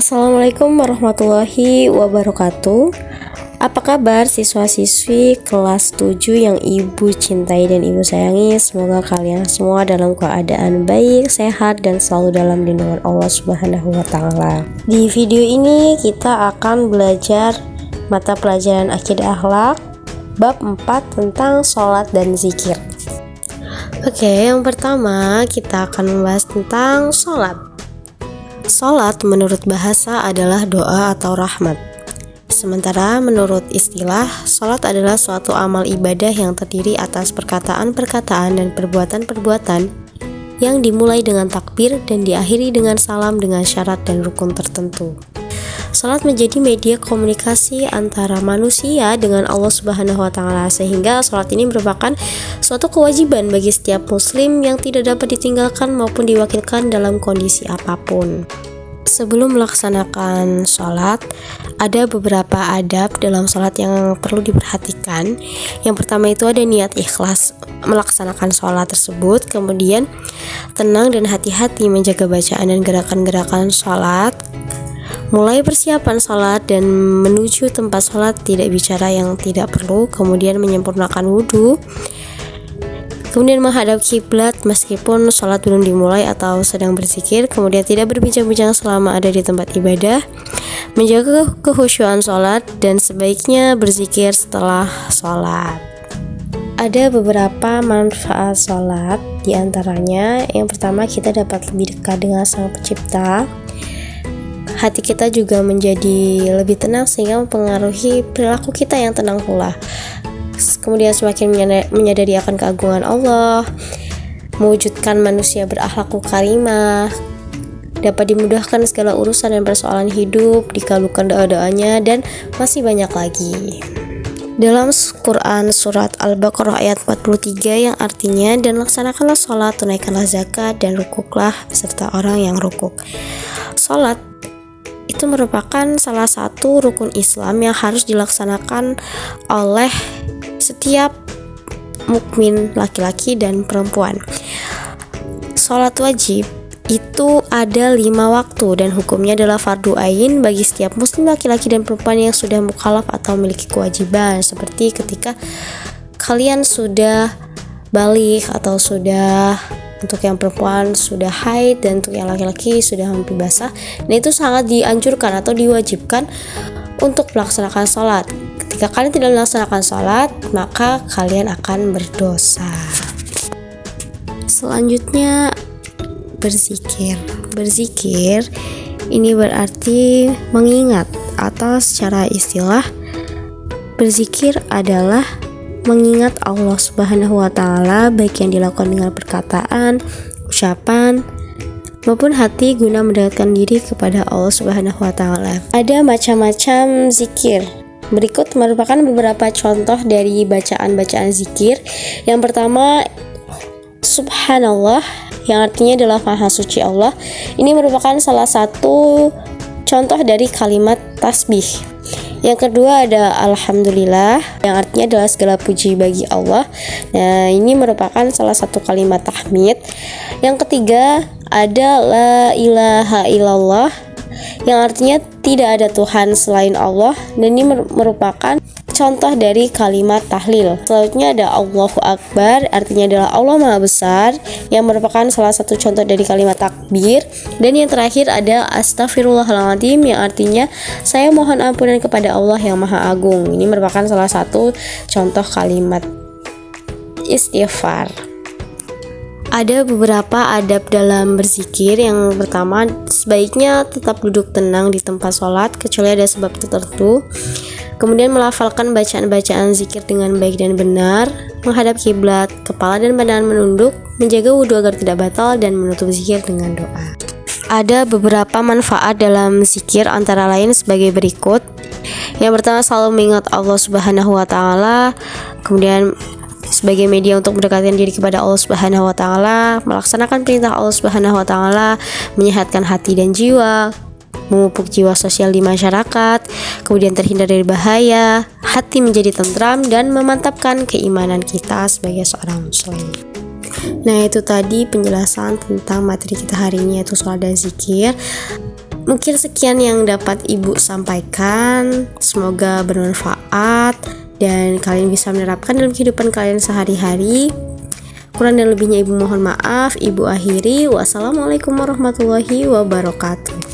Assalamualaikum warahmatullahi wabarakatuh. Apa kabar siswa-siswi kelas 7 yang ibu cintai dan ibu sayangi? Semoga kalian semua dalam keadaan baik, sehat, dan selalu dalam lindungan Allah Subhanahu wa Ta'ala. Di video ini kita akan belajar mata pelajaran akidah akhlak bab 4 tentang sholat dan zikir. Oke, yang pertama kita akan membahas tentang sholat. Sholat menurut bahasa adalah doa atau rahmat. Sementara menurut istilah, sholat adalah suatu amal ibadah yang terdiri atas perkataan-perkataan dan perbuatan-perbuatan yang dimulai dengan takbir dan diakhiri dengan salam dengan syarat dan rukun tertentu. Sholat menjadi media komunikasi antara manusia dengan Allah Subhanahu wa Ta'ala, sehingga sholat ini merupakan suatu kewajiban bagi setiap muslim yang tidak dapat ditinggalkan maupun diwakilkan dalam kondisi apapun. Sebelum melaksanakan sholat, ada beberapa adab dalam sholat yang perlu diperhatikan. Yang pertama itu ada niat ikhlas melaksanakan sholat tersebut, kemudian tenang dan hati-hati menjaga bacaan dan gerakan-gerakan sholat. Mulai persiapan sholat dan menuju tempat sholat, tidak bicara yang tidak perlu, kemudian menyempurnakan wudhu, kemudian menghadap kiblat meskipun sholat belum dimulai atau sedang berzikir, kemudian tidak berbincang-bincang selama ada di tempat ibadah, menjaga kekhusyuan sholat, dan sebaiknya berzikir setelah sholat. Ada beberapa manfaat sholat, diantaranya yang pertama kita dapat lebih dekat dengan Sang Pencipta. Hati kita juga menjadi lebih tenang sehingga mempengaruhi perilaku kita yang tenang pula. Kemudian semakin menyadari akan keagungan Allah, mewujudkan manusia berakhlakul karimah, dapat dimudahkan segala urusan dan persoalan hidup, dikabulkan doa-doanya, dan masih banyak lagi. Dalam Quran surat Al-Baqarah ayat 43 yang artinya, dan laksanakanlah sholat, tunaikanlah zakat, dan rukuklah beserta orang yang rukuk. Sholat itu merupakan salah satu rukun Islam yang harus dilaksanakan oleh setiap mukmin laki-laki dan perempuan. Sholat wajib itu ada 5 waktu dan hukumnya adalah fardu ain bagi setiap muslim laki-laki dan perempuan yang sudah mukallaf atau memiliki kewajiban, seperti ketika kalian sudah balik atau sudah, untuk yang perempuan sudah haid dan untuk yang laki-laki sudah mimpi basah. Nah, itu sangat dianjurkan atau diwajibkan untuk melaksanakan sholat. Ketika kalian tidak melaksanakan sholat, maka kalian akan berdosa. Selanjutnya berzikir. Berzikir ini berarti mengingat, atau secara istilah berzikir adalah mengingat Allah Subhanahu wa Ta'ala, baik yang dilakukan dengan perkataan, ucapan, maupun hati guna mendekatkan diri kepada Allah Subhanahu wa Ta'ala. Ada macam-macam zikir. Berikut merupakan beberapa contoh dari bacaan-bacaan zikir. Yang pertama, Subhanallah, yang artinya adalah Maha Suci Allah. Ini merupakan salah satu contoh dari kalimat tasbih. Yang kedua ada Alhamdulillah, yang artinya adalah segala puji bagi Allah. Nah, ini merupakan salah satu kalimat tahmid. Yang ketiga ada La ilaha illallah, yang artinya tidak ada Tuhan selain Allah, dan ini merupakan contoh dari kalimat tahlil. Selanjutnya ada Allahu Akbar, artinya adalah Allah Maha Besar, yang merupakan salah satu contoh dari kalimat takbir. Dan yang terakhir ada Astaghfirullahaladzim, yang artinya saya mohon ampunan kepada Allah yang Maha Agung. Ini merupakan salah satu contoh kalimat istighfar. Ada beberapa adab dalam berzikir. Yang pertama, sebaiknya tetap duduk tenang di tempat sholat kecuali ada sebab tertentu. Kemudian melafalkan bacaan-bacaan zikir dengan baik dan benar, menghadap kiblat, kepala dan badan menunduk, menjaga wudhu agar tidak batal, dan menutup zikir dengan doa. Ada beberapa manfaat dalam zikir, antara lain sebagai berikut. Yang pertama, selalu mengingat Allah Subhanahu wa Ta'ala, kemudian sebagai media untuk mendekatkan diri kepada Allah Subhanahu wa Ta'ala, melaksanakan perintah Allah Subhanahu wa Ta'ala, menyehatkan hati dan jiwa, memupuk jiwa sosial di masyarakat, kemudian terhindar dari bahaya, hati menjadi tentram, dan memantapkan keimanan kita sebagai seorang muslim. Nah, itu tadi penjelasan tentang materi kita hari ini, yaitu sholat dan zikir. Mungkin sekian yang dapat Ibu sampaikan. Semoga bermanfaat dan kalian bisa menerapkan dalam kehidupan kalian sehari-hari. Kurang dan lebihnya Ibu mohon maaf. Ibu akhiri. Wassalamualaikum warahmatullahi wabarakatuh.